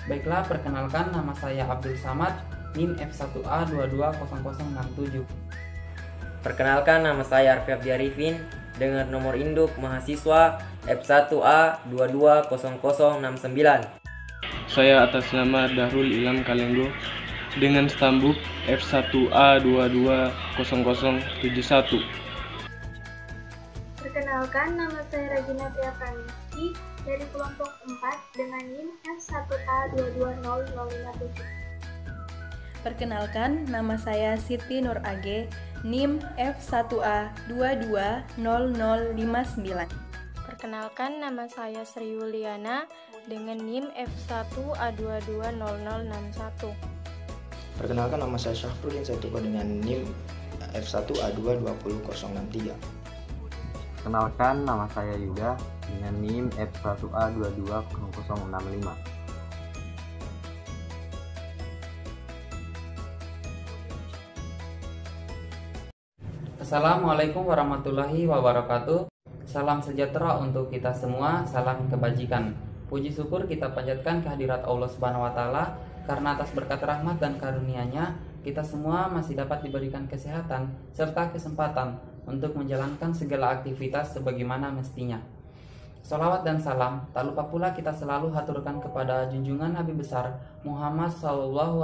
Baiklah, perkenalkan, nama saya Abdul Samad, NIM F1A220067. Perkenalkan, nama saya Arfi Abdi Arifin dengan nomor induk mahasiswa F1A220069. Saya atas nama Dahrul Ilham Kalenggo dengan stambuk F1A220071. Perkenalkan, nama saya Regina Triapranisti dari kelompok 4 dengan NIM F1A220057. Perkenalkan, nama saya Siti Nur AG, NIM F1A220059. Perkenalkan, nama saya Sri Yuliana dengan NIM F1A220061. Perkenalkan, nama saya Syafruddin Saituko dengan NIM F1A22063. Perkenalkan, nama saya Yuda dengan NIM F1A220065. Assalamualaikum warahmatullahi wabarakatuh. Salam sejahtera untuk kita semua, salam kebajikan. Puji syukur kita panjatkan kehadirat Allah Subhanahu wa taala karena atas berkat rahmat dan karunia-Nya kita semua masih dapat diberikan kesehatan serta kesempatan untuk menjalankan segala aktivitas sebagaimana mestinya. Salawat dan salam tak lupa pula kita selalu haturkan kepada junjungan Nabi besar Muhammad SAW.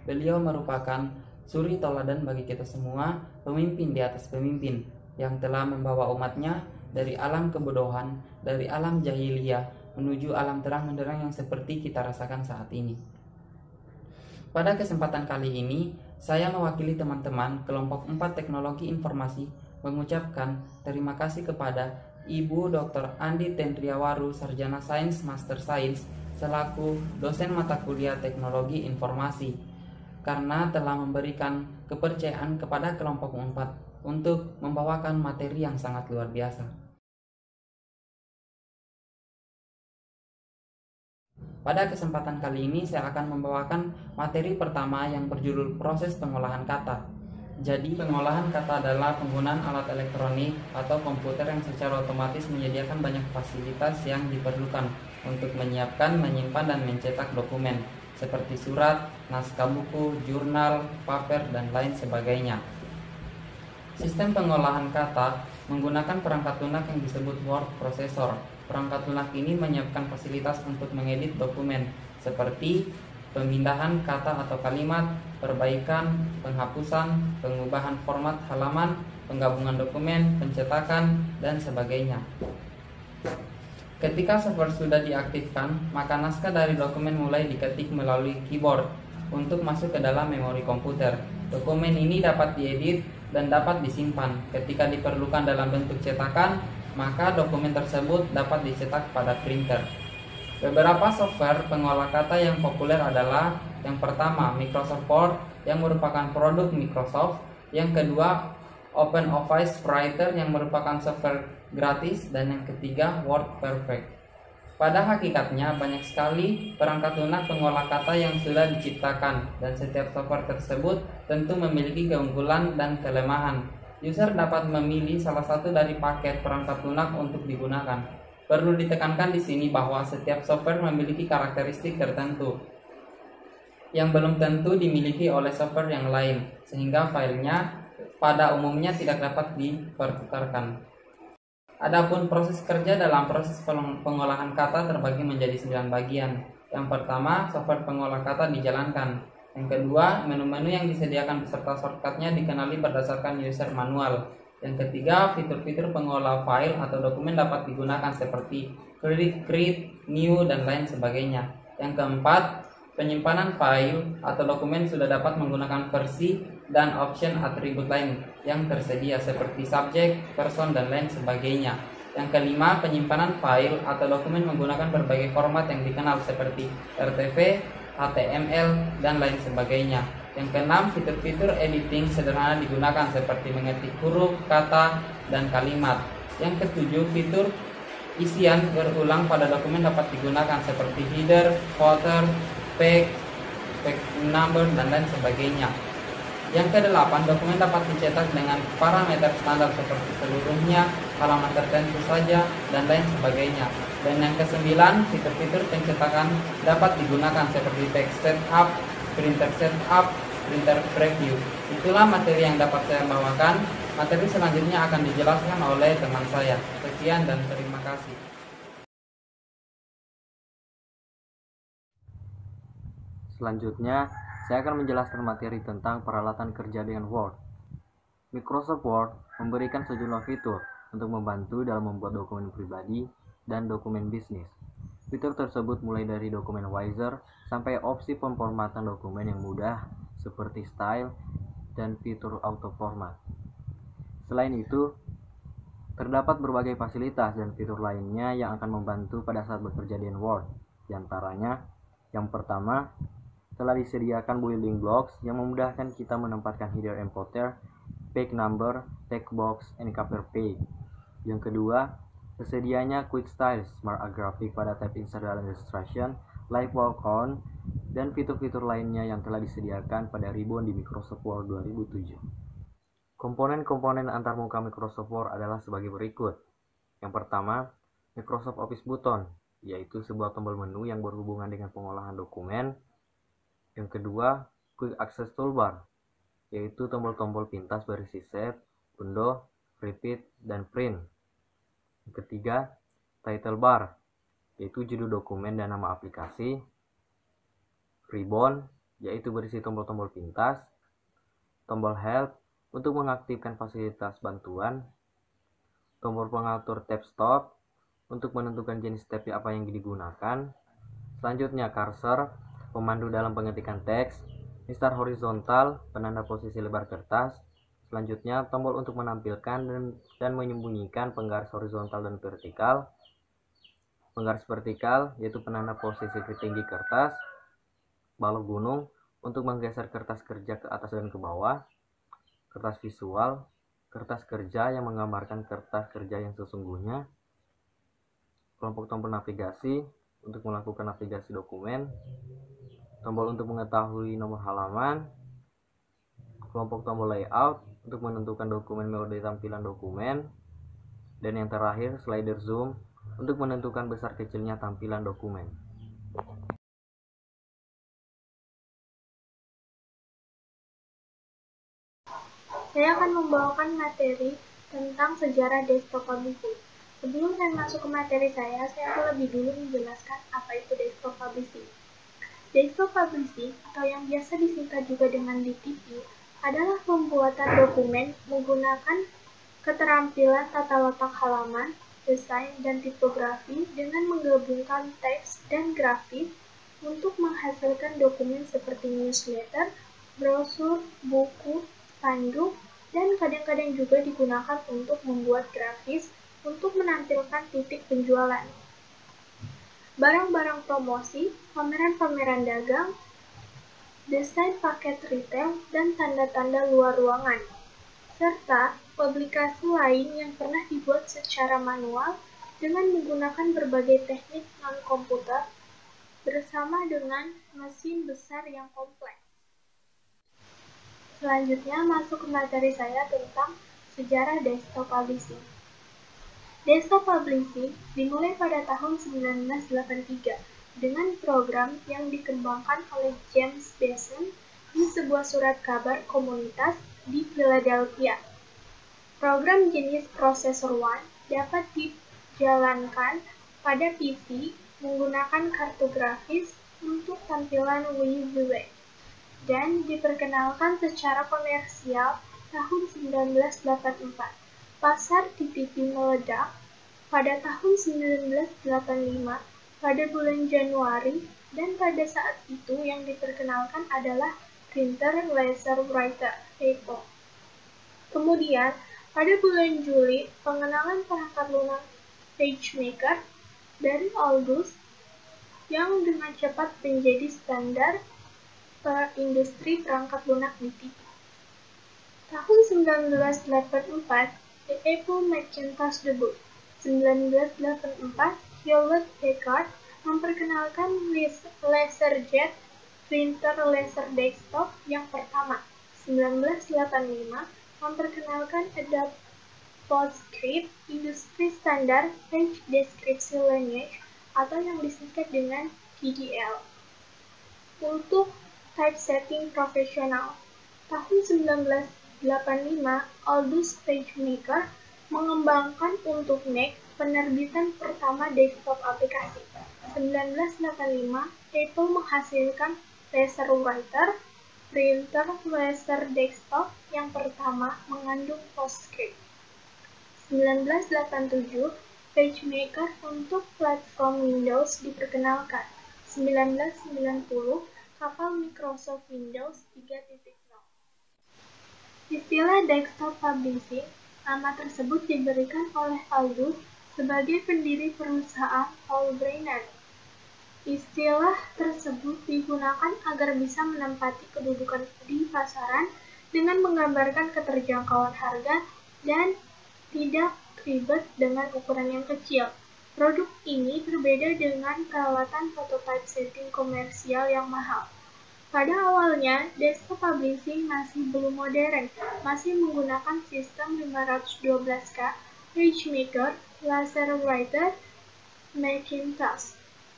Beliau merupakan suri tauladan bagi kita semua, pemimpin di atas pemimpin yang telah membawa umatnya dari alam kebodohan, dari alam jahiliyah menuju alam terang menderang yang seperti kita rasakan saat ini. Pada kesempatan kali ini, saya mewakili teman-teman kelompok 4 Teknologi Informasi mengucapkan terima kasih kepada Ibu Dr. Andi Tendriawaru, Sarjana Sains Master Sains, selaku dosen mata kuliah Teknologi Informasi, karena telah memberikan kepercayaan kepada kelompok 4 untuk membawakan materi yang sangat luar biasa. Pada kesempatan kali ini saya akan membawakan materi pertama yang berjudul proses pengolahan kata. Jadi pengolahan kata adalah penggunaan alat elektronik atau komputer yang secara otomatis menyediakan banyak fasilitas yang diperlukan untuk menyiapkan, menyimpan, dan mencetak dokumen seperti surat, naskah buku, jurnal, paper, dan lain sebagainya. Sistem pengolahan kata menggunakan perangkat lunak yang disebut word processor. Perangkat lunak ini menyiapkan fasilitas untuk mengedit dokumen seperti pemindahan kata atau kalimat, perbaikan, penghapusan, pengubahan format halaman, penggabungan dokumen, pencetakan, dan sebagainya. Ketika software sudah diaktifkan, maka naskah dari dokumen mulai diketik melalui keyboard untuk masuk ke dalam memori komputer. Dokumen ini dapat diedit dan dapat disimpan. Ketika diperlukan dalam bentuk cetakan, maka dokumen tersebut dapat dicetak pada printer. Beberapa software pengolah kata yang populer adalah yang pertama Microsoft Word yang merupakan produk Microsoft, yang kedua OpenOffice Writer yang merupakan software gratis, dan yang ketiga WordPerfect. Pada hakikatnya banyak sekali perangkat lunak pengolah kata yang sudah diciptakan, dan setiap software tersebut tentu memiliki keunggulan dan kelemahan. User dapat memilih salah satu dari paket perangkat lunak untuk digunakan. Perlu ditekankan di sini bahwa setiap software memiliki karakteristik tertentu yang belum tentu dimiliki oleh software yang lain, sehingga filenya pada umumnya tidak dapat dipertukarkan. Adapun proses kerja dalam proses pengolahan kata terbagi menjadi 9 bagian. Yang pertama, software pengolah kata dijalankan. Yang kedua, menu-menu yang disediakan beserta shortcutnya dikenali berdasarkan user manual. Yang ketiga, fitur-fitur pengolah file atau dokumen dapat digunakan seperti create, new, dan lain sebagainya. Yang keempat, penyimpanan file atau dokumen sudah dapat menggunakan versi dan option atribut lain yang tersedia seperti subject, person, dan lain sebagainya. Yang kelima, penyimpanan file atau dokumen menggunakan berbagai format yang dikenal seperti RTF, HTML, dan lain sebagainya. Yang keenam, fitur-fitur editing sederhana digunakan seperti mengetik huruf, kata, dan kalimat. Yang ketujuh, fitur isian berulang pada dokumen dapat digunakan seperti header, footer, page number, dan lain sebagainya. Yang kedelapan, dokumen dapat dicetak dengan parameter standar seperti seluruhnya, halaman tertentu saja, dan lain sebagainya. Dan yang kesembilan, fitur-fitur pencetakan dapat digunakan seperti text setup, printer setup, printer preview. Itulah materi yang dapat saya bawakan. Materi selanjutnya akan dijelaskan oleh teman saya. Sekian dan terima kasih. Selanjutnya, saya akan menjelaskan materi tentang peralatan kerja dengan Word. Microsoft Word memberikan sejumlah fitur untuk membantu dalam membuat dokumen pribadi dan dokumen bisnis. Fitur tersebut mulai dari dokumen Wiser sampai opsi pemformatan dokumen yang mudah seperti style dan fitur auto format. Selain itu, terdapat berbagai fasilitas dan fitur lainnya yang akan membantu pada saat bekerja dengan Word. Di antaranya, yang pertama, telah disediakan building blocks yang memudahkan kita menempatkan header and footer, page number, text box, and cover page. Yang kedua, tersedianya Quick Style, Smart Graphic pada tab Insert dan Illustration, Live Walk-on, dan fitur-fitur lainnya yang telah disediakan pada ribbon di Microsoft Word 2007. Komponen-komponen antarmuka Microsoft Word adalah sebagai berikut. Yang pertama, Microsoft Office Button, yaitu sebuah tombol menu yang berhubungan dengan pengolahan dokumen. Yang kedua, Quick Access Toolbar, yaitu tombol-tombol pintas berisi Save, Undo, Repeat, dan Print. Yang ketiga, Title Bar, yaitu judul dokumen dan nama aplikasi. Ribbon, yaitu berisi tombol-tombol pintas. Tombol Help, untuk mengaktifkan fasilitas bantuan. Tombol pengatur tab Stop, untuk menentukan jenis tab apa yang digunakan. Selanjutnya, Cursor, pemandu dalam pengetikan teks. Mistar horizontal, penanda posisi lebar kertas. Selanjutnya, tombol untuk menampilkan dan menyembunyikan penggaris horizontal dan vertikal. Penggaris vertikal, yaitu penanda posisi tertinggi kertas. Balok gunung, untuk menggeser kertas kerja ke atas dan ke bawah. Kertas visual, kertas kerja yang menggambarkan kertas kerja yang sesungguhnya. Kelompok tombol navigasi, untuk melakukan navigasi dokumen. Tombol untuk mengetahui nomor halaman. Kelompok tombol layout, untuk menentukan dokumen metode tampilan dokumen. Dan yang terakhir, slider zoom, untuk menentukan besar kecilnya tampilan dokumen. Saya akan membawakan materi tentang sejarah desktop publishing. Sebelum saya masuk ke materi saya akan lebih dulu menjelaskan apa itu desktop publishing. Desktop publishing, atau yang biasa disingkat juga dengan DTP, adalah pembuatan dokumen menggunakan keterampilan tata letak halaman, desain, dan tipografi dengan menggabungkan teks dan grafis untuk menghasilkan dokumen seperti newsletter, brosur, buku, spanduk, dan kadang-kadang juga digunakan untuk membuat grafis untuk menampilkan titik penjualan, barang-barang promosi, pameran-pameran dagang, desain paket retail, dan tanda-tanda luar ruangan, serta publikasi lain yang pernah dibuat secara manual dengan menggunakan berbagai teknik non-komputer bersama dengan mesin besar yang kompleks. Selanjutnya masuk ke materi saya tentang sejarah desktop publishing. Desktop publishing dimulai pada tahun 1983 dengan program yang dikembangkan oleh James Besant di sebuah surat kabar komunitas di Philadelphia. Program jenis Processor One dapat dijalankan pada PC menggunakan kartu grafis untuk tampilan WYSIWYG dan diperkenalkan secara komersial tahun 1984. Pasar DTP meledak pada tahun 1985 pada bulan Januari, dan pada saat itu yang diperkenalkan adalah printer laser writer (EPO). Kemudian pada bulan Juli, pengenalan perangkat lunak PageMaker dari Aldus yang dengan cepat menjadi standar industri perangkat lunak DTP. Tahun 1984, The Apple Macintosh debut. 1984, Hewlett Packard memperkenalkan LaserJet printer laser desktop yang pertama. 1985 memperkenalkan Adobe PostScript, industri standar Page Description Language atau yang disingkat dengan PDL, untuk typesetting profesional. Tahun 1985, Aldous PageMaker mengembangkan untuk Mac penerbitan pertama desktop aplikasi. 1985, Apple menghasilkan laser writer, printer laser desktop yang pertama mengandung PostScript. 1987, PageMaker untuk platform Windows diperkenalkan. 1990, kapal Microsoft Windows 3.0. Istilah desktop publishing, nama tersebut diberikan oleh Aldous sebagai pendiri perusahaan Paul Brainerd. Istilah tersebut digunakan agar bisa menempati kedudukan di pasaran dengan menggambarkan keterjangkauan harga dan tidak ribet dengan ukuran yang kecil. Produk ini berbeda dengan peralatan fototypesetting komersial yang mahal. Pada awalnya, desktop publishing masih belum modern, masih menggunakan sistem 512K, PageMaker, LaserWriter, Macintosh,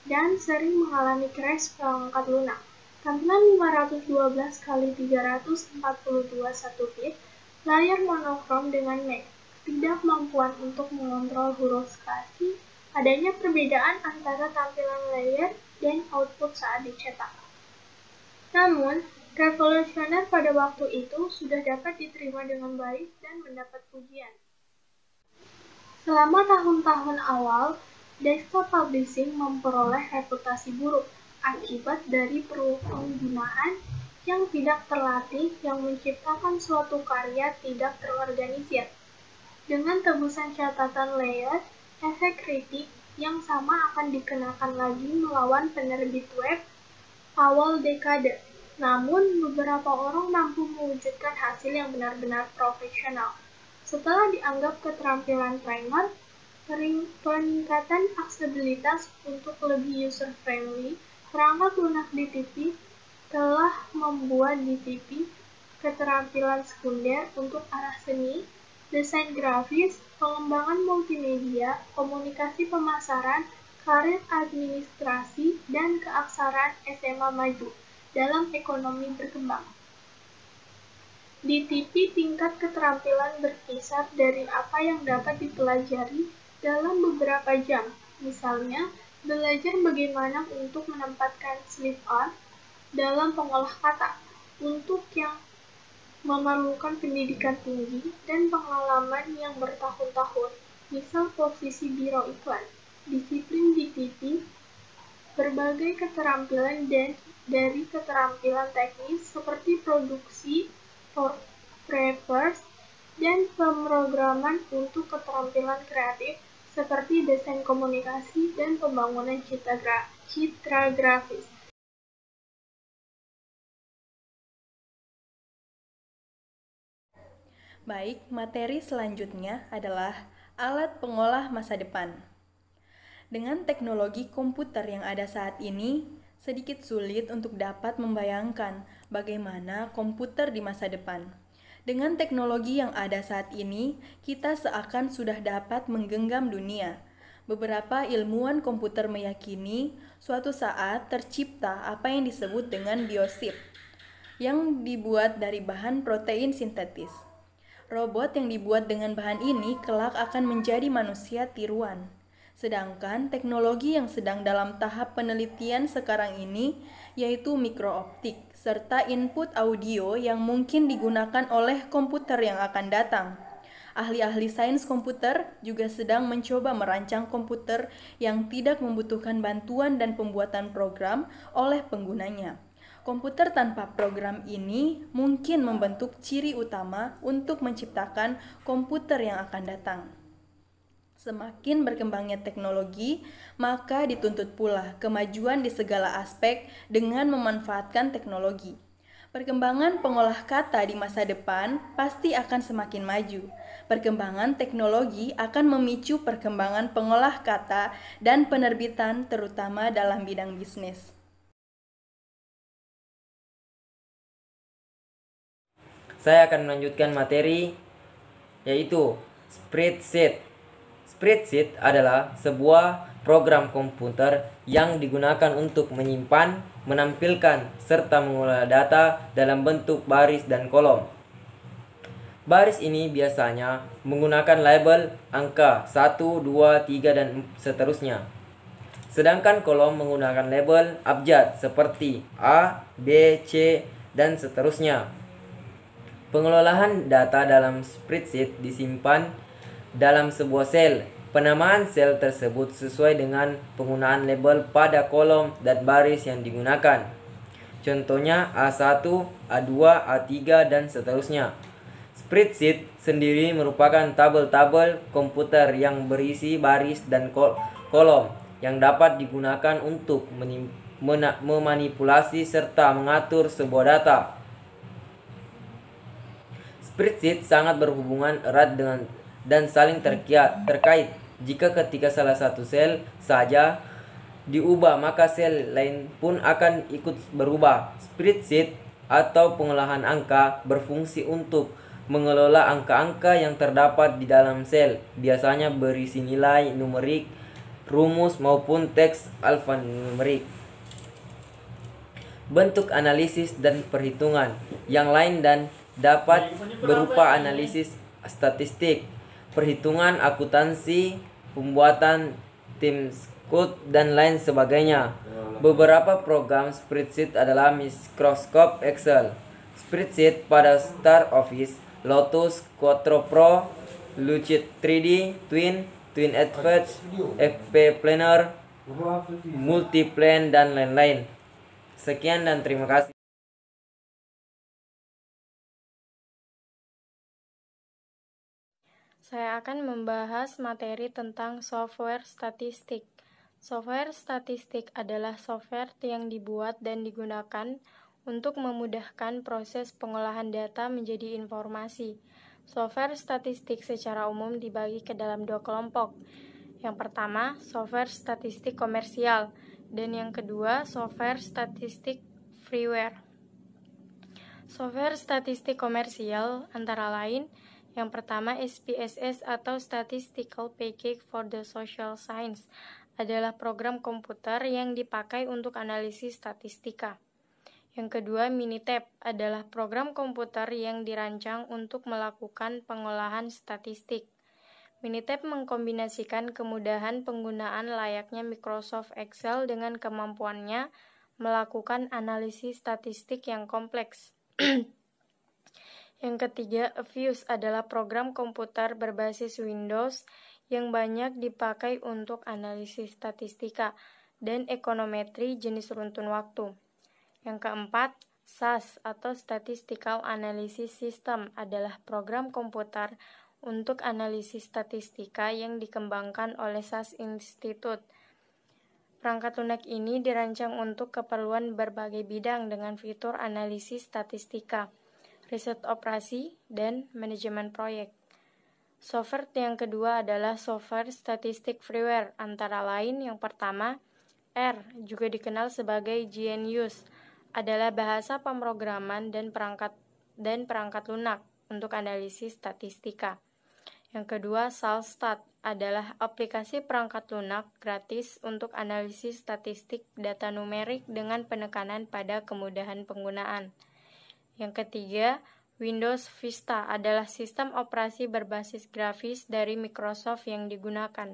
dan sering mengalami crash perangkat lunak. Tampilan 512x342 1 bit, layar monokrom dengan Mac, ketidakmampuan untuk mengontrol huruf spasi, adanya perbedaan antara tampilan layar dan output saat dicetak. Namun, revolusioner pada waktu itu sudah dapat diterima dengan baik dan mendapat pujian. Selama tahun-tahun awal, desktop publishing memperoleh reputasi buruk akibat dari penggunaan yang tidak terlatih yang menciptakan suatu karya tidak terorganisir. Dengan tebusan catatan layer, efek kritik yang sama akan dikenakan lagi melawan penerbit web awal dekade. Namun, beberapa orang mampu mewujudkan hasil yang benar-benar profesional. Setelah dianggap keterampilan primer, peningkatan aksesibilitas untuk lebih user-friendly, perangkat lunak DTP telah membuat DTP keterampilan sekunder untuk arah seni, desain grafis, pengembangan multimedia, komunikasi pemasaran, karir administrasi, dan keaksaraan SMA maju dalam ekonomi berkembang. DTP tingkat keterampilan berkisar dari apa yang dapat dipelajari dalam beberapa jam, misalnya belajar bagaimana untuk menempatkan slip-on dalam pengolah kata, untuk yang memerlukan pendidikan tinggi dan pengalaman yang bertahun-tahun, misal posisi biro iklan, disiplin DTP, berbagai keterampilan dan dari keterampilan teknis seperti produksi, preppers, dan pemrograman untuk keterampilan kreatif seperti desain komunikasi dan pembangunan citra grafis. Baik, materi selanjutnya adalah alat pengolah masa depan. Dengan teknologi komputer yang ada saat ini, sedikit sulit untuk dapat membayangkan bagaimana komputer di masa depan. Dengan teknologi yang ada saat ini, kita seakan sudah dapat menggenggam dunia. Beberapa ilmuwan komputer meyakini suatu saat tercipta apa yang disebut dengan biochip, yang dibuat dari bahan protein sintetis. Robot yang dibuat dengan bahan ini kelak akan menjadi manusia tiruan. Sedangkan teknologi yang sedang dalam tahap penelitian sekarang ini yaitu mikrooptik serta input audio yang mungkin digunakan oleh komputer yang akan datang. Ahli-ahli sains komputer juga sedang mencoba merancang komputer yang tidak membutuhkan bantuan dan pembuatan program oleh penggunanya. Komputer tanpa program ini mungkin membentuk ciri utama untuk menciptakan komputer yang akan datang. Semakin berkembangnya teknologi, maka dituntut pula kemajuan di segala aspek dengan memanfaatkan teknologi. Perkembangan pengolah kata di masa depan pasti akan semakin maju. Perkembangan teknologi akan memicu perkembangan pengolah kata dan penerbitan terutama dalam bidang bisnis. saya akan melanjutkan materi yaitu spreadsheet. Spreadsheet adalah sebuah program komputer yang digunakan untuk menyimpan, menampilkan, serta mengolah data dalam bentuk baris dan kolom. Baris ini biasanya menggunakan label angka 1, 2, 3, dan seterusnya. Sedangkan kolom menggunakan label abjad seperti A, B, C, dan seterusnya. Pengelolaan data dalam spreadsheet disimpan dalam sebuah sel. Penamaan sel tersebut sesuai dengan penggunaan label pada kolom dan baris yang digunakan. Contohnya A1, A2, A3, dan seterusnya. Spreadsheet sendiri merupakan tabel-tabel komputer yang berisi baris dan kolom yang dapat digunakan untuk memanipulasi serta mengatur sebuah data. Spreadsheet sangat berhubungan erat dengan dan saling terkait. Jika ketika salah satu sel saja diubah, maka sel lain pun akan ikut berubah. Spreadsheet atau pengolahan angka berfungsi untuk mengelola angka-angka yang terdapat di dalam sel, biasanya berisi nilai numerik, rumus maupun teks alfanumerik. Bentuk analisis dan perhitungan yang lain dan dapat berupa analisis statistik, perhitungan akuntansi, pembuatan tim code, dan lain sebagainya. Beberapa program spreadsheet adalah Microsoft Excel, spreadsheet pada Star Office, Lotus, Quattro Pro, Lucid 3D, Twin Advantage, FP Planner, Multiplan, dan lain-lain. Sekian dan terima kasih. Saya akan membahas materi tentang software statistik. Software statistik adalah software yang dibuat dan digunakan untuk memudahkan proses pengolahan data menjadi informasi. Software statistik secara umum dibagi ke dalam dua kelompok. Yang pertama, software statistik komersial, dan yang kedua, software statistik freeware. Software statistik komersial antara lain yang pertama, SPSS atau Statistical Package for the Social Science adalah program komputer yang dipakai untuk analisis statistika. Yang kedua, Minitab adalah program komputer yang dirancang untuk melakukan pengolahan statistik. Minitab mengkombinasikan kemudahan penggunaan layaknya Microsoft Excel dengan kemampuannya melakukan analisis statistik yang kompleks. Yang ketiga, Fuse adalah program komputer berbasis Windows yang banyak dipakai untuk analisis statistika dan ekonometri jenis runtun waktu. Yang keempat, SAS atau Statistical Analysis System adalah program komputer untuk analisis statistika yang dikembangkan oleh SAS Institute. Perangkat lunak ini dirancang untuk keperluan berbagai bidang dengan fitur analisis statistika, riset operasi, dan manajemen proyek. Software yang kedua adalah software statistik freeware, antara lain yang pertama, R, juga dikenal sebagai GNUs, adalah bahasa pemrograman dan perangkat lunak untuk analisis statistika. Yang kedua, SalStat adalah aplikasi perangkat lunak gratis untuk analisis statistik data numerik dengan penekanan pada kemudahan penggunaan. Yang ketiga, Windows Vista adalah sistem operasi berbasis grafis dari Microsoft yang digunakan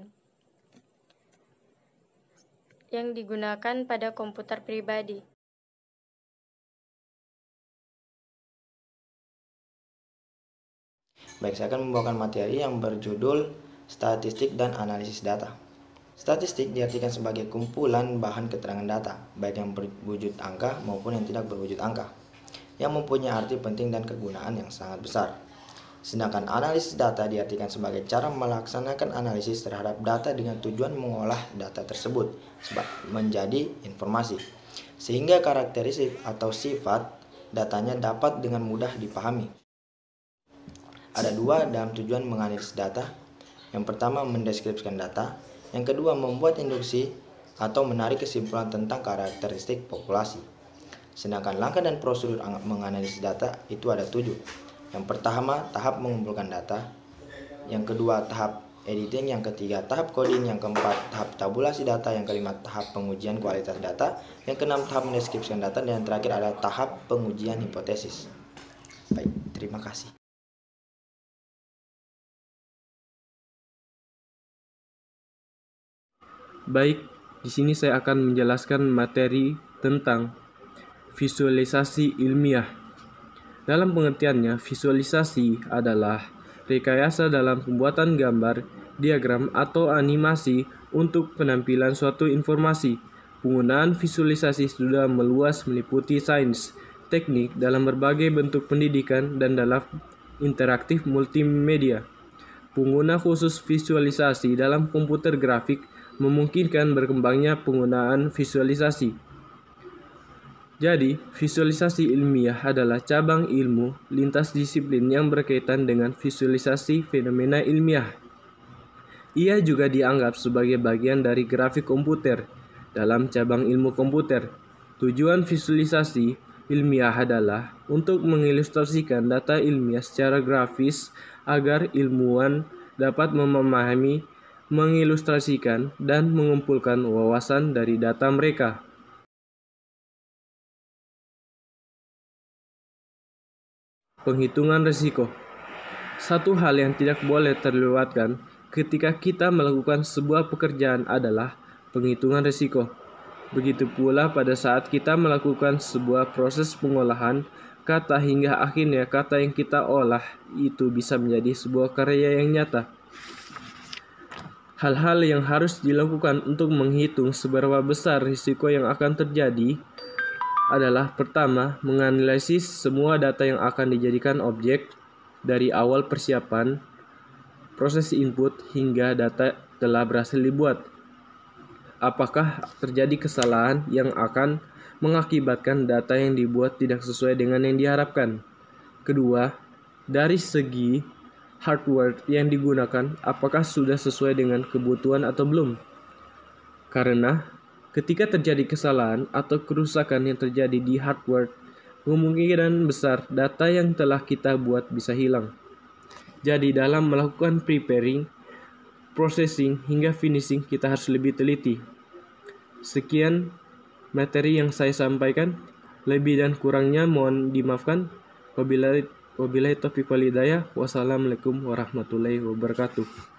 pada komputer pribadi. Baik, saya akan membawakan materi yang berjudul Statistik dan Analisis Data. Statistik diartikan sebagai kumpulan bahan keterangan data, baik yang berwujud angka maupun yang tidak berwujud angka, yang mempunyai arti penting dan kegunaan yang sangat besar. Sedangkan analisis data diartikan sebagai cara melaksanakan analisis terhadap data dengan tujuan mengolah data tersebut menjadi informasi, sehingga karakteristik atau sifat datanya dapat dengan mudah dipahami. Ada dua dalam tujuan menganalisis data. Yang pertama, mendeskripsikan data. Yang kedua, membuat induksi atau menarik kesimpulan tentang karakteristik populasi. Sedangkan langkah dan prosedur menganalisis data itu ada 7. Yang pertama, tahap mengumpulkan data. Yang kedua, tahap editing. Yang ketiga, tahap coding. Yang keempat, tahap tabulasi data. Yang kelima, tahap pengujian kualitas data. Yang keenam, tahap mendeskripsikan data. Dan yang terakhir adalah tahap pengujian hipotesis. Baik, terima kasih. Baik, di sini saya akan menjelaskan materi tentang visualisasi ilmiah. Dalam pengertiannya, visualisasi adalah rekayasa dalam pembuatan gambar, diagram, atau animasi untuk penampilan suatu informasi. Penggunaan visualisasi sudah meluas meliputi sains, teknik dalam berbagai bentuk pendidikan dan dalam interaktif multimedia. Pengguna khusus visualisasi dalam komputer grafik memungkinkan berkembangnya penggunaan visualisasi. Jadi, visualisasi ilmiah adalah cabang ilmu lintas disiplin yang berkaitan dengan visualisasi fenomena ilmiah. Ia juga dianggap sebagai bagian dari grafik komputer dalam cabang ilmu komputer. Tujuan visualisasi ilmiah adalah untuk mengilustrasikan data ilmiah secara grafis agar ilmuwan dapat memahami, mengilustrasikan, dan mengumpulkan wawasan dari data mereka. Penghitungan risiko. Satu hal yang tidak boleh terlewatkan ketika kita melakukan sebuah pekerjaan adalah penghitungan risiko. Begitu pula pada saat kita melakukan sebuah proses pengolahan kata hingga akhirnya kata yang kita olah itu bisa menjadi sebuah karya yang nyata. Hal-hal yang harus dilakukan untuk menghitung seberapa besar risiko yang akan terjadi adalah pertama, menganalisis semua data yang akan dijadikan objek dari awal persiapan, proses input hingga data telah berhasil dibuat. Apakah terjadi kesalahan yang akan mengakibatkan data yang dibuat tidak sesuai dengan yang diharapkan? Kedua, dari segi hardware yang digunakan apakah sudah sesuai dengan kebutuhan atau belum. Karena ketika terjadi kesalahan atau kerusakan yang terjadi di hardware, kemungkinan besar data yang telah kita buat bisa hilang. Jadi dalam melakukan preparing, processing, hingga finishing kita harus lebih teliti. Sekian materi yang saya sampaikan. Lebih dan kurangnya mohon dimaafkan. Wabillahi taufiq wal hidayah. Wassalamualaikum warahmatullahi wabarakatuh.